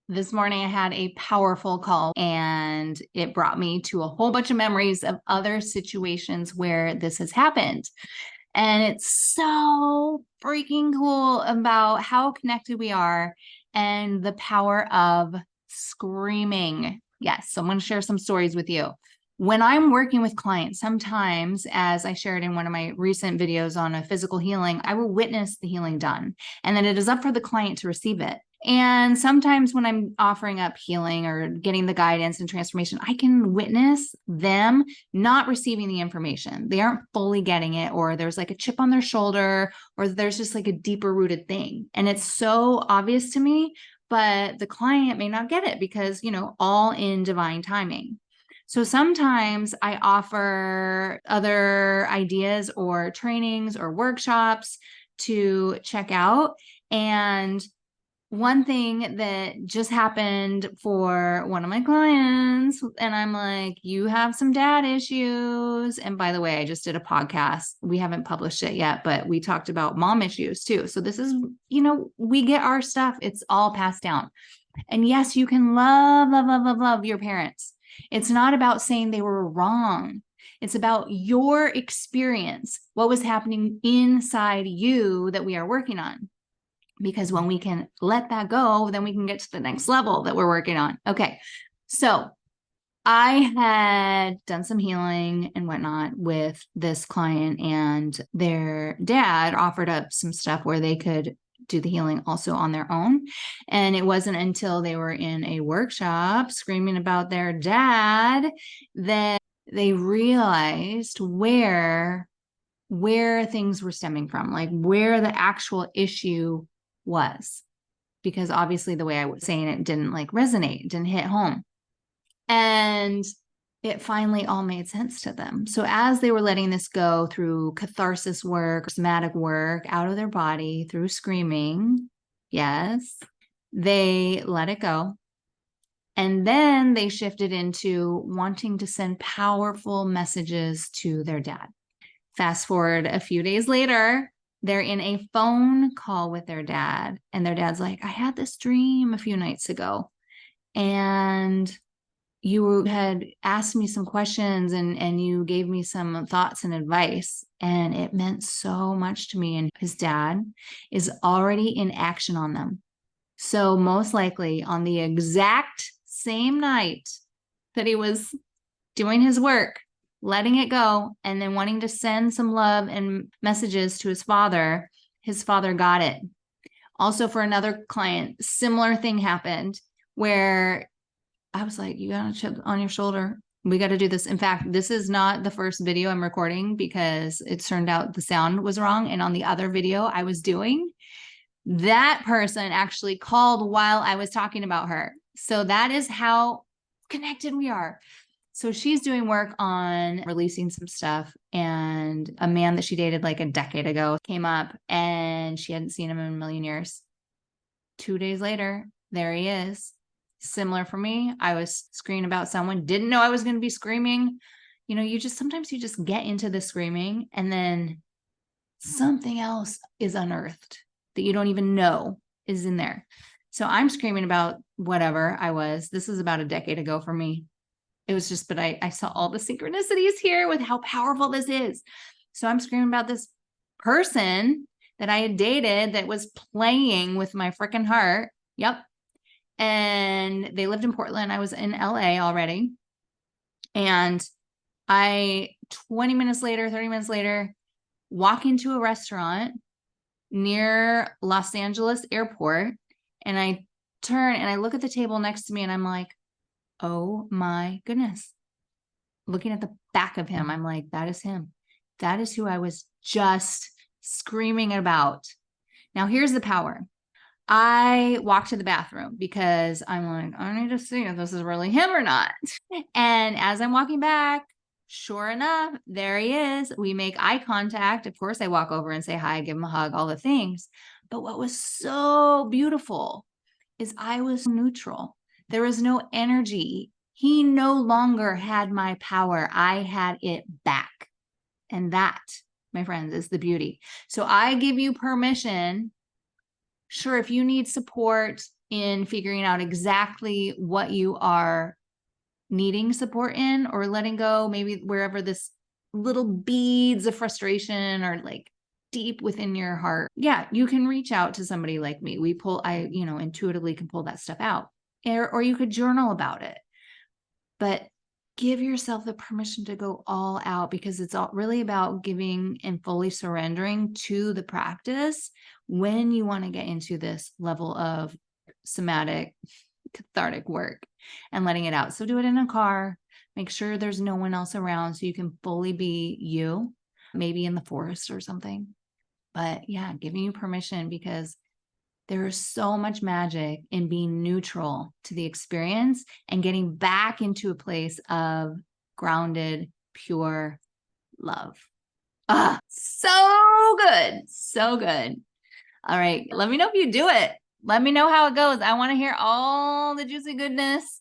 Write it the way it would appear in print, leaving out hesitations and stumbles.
This morning I had a powerful call and it brought me to a whole bunch of memories of other situations where this has happened. And it's so freaking cool about how connected we are and the power of screaming. Yes, so I'm going to share some stories with you. When I'm working with clients, sometimes, as I shared in one of my recent videos on a physical healing, I will witness the healing done, and then it is up for the client to receive it. And sometimes when I'm offering up healing or getting the guidance and transformation, I can witness them not receiving the information. They aren't fully getting it, or there's like a chip on their shoulder, or there's just like a deeper rooted thing. And it's so obvious to me, but the client may not get it because, all in divine timing. So sometimes I offer other ideas or trainings or workshops to check out. And one thing that just happened for one of my clients, and I'm like, you have some dad issues. And by the way, I just did a podcast. We haven't published it yet, but we talked about mom issues too. So this is, we get our stuff. It's all passed down. And yes, you can love, love, love, love, love your parents. It's not about saying they were wrong. It's about your experience, what was happening inside you that we are working on. Because when we can let that go, then we can get to the next level that we're working on. Okay. So I had done some healing and whatnot with this client, and their dad offered up some stuff where they could do the healing also on their own. And it wasn't until they were in a workshop screaming about their dad that they realized where things were stemming from, like where the actual issue was, because obviously the way I was saying it didn't resonate, didn't hit home. And it finally all made sense to them. So as they were letting this go through catharsis work, somatic work out of their body through screaming, yes, they let it go. And then they shifted into wanting to send powerful messages to their dad. Fast forward a few days later, they're in a phone call with their dad, and their dad's like, I had this dream a few nights ago, and you had asked me some questions and you gave me some thoughts and advice, and it meant so much to me. And his dad is already in action on them. So most likely on the exact same night that he was doing his work, letting it go, and then wanting to send some love and messages to his father got it. Also, for another client, similar thing happened where I was like, you got a chip on your shoulder. We got to do this. In fact, this is not the first video I'm recording because it turned out the sound was wrong. And on the other video I was doing, that person actually called while I was talking about her. So that is how connected we are. So she's doing work on releasing some stuff, and a man that she dated like a decade ago came up, and she hadn't seen him in a million years. 2 days later, there he is. Similar for me. I was screaming about someone, didn't know I was going to be screaming. Sometimes you just get into the screaming, and then something else is unearthed that you don't even know is in there. So I'm screaming about whatever I was. This is about a decade ago for me. It was just, but I saw all the synchronicities here with how powerful this is. So I'm screaming about this person that I had dated that was playing with my freaking heart. Yep. And they lived in Portland. I was in LA already. And 20 minutes later, 30 minutes later, walk into a restaurant near Los Angeles airport. And I turn and I look at the table next to me, and I'm like, oh my goodness. Looking at the back of him, I'm like, that is him. That is who I was just screaming about. Now, here's the power. I walked to the bathroom because I'm like, I need to see if this is really him or not. And as I'm walking back, sure enough, there he is. We make eye contact. Of course, I walk over and say hi, give him a hug, all the things. But what was so beautiful is I was neutral. There was no energy. He no longer had my power. I had it back. And that, my friends, is the beauty. So I give you permission. Sure, if you need support, in figuring out exactly what you are needing support in or letting go, maybe wherever this little beads of frustration or like deep within your heart, yeah, you can reach out to somebody like me. I intuitively can pull that stuff out, or you could journal about it, but give yourself the permission to go all out, because it's all really about giving and fully surrendering to the practice when you want to get into this level of somatic cathartic work and letting it out. So do it in a car, make sure there's no one else around so you can fully be you, maybe in the forest or something. But yeah, giving you permission, because there is so much magic in being neutral to the experience and getting back into a place of grounded, pure love. Ah, so good. So good. All right. Let me know if you do it. Let me know how it goes. I want to hear all the juicy goodness.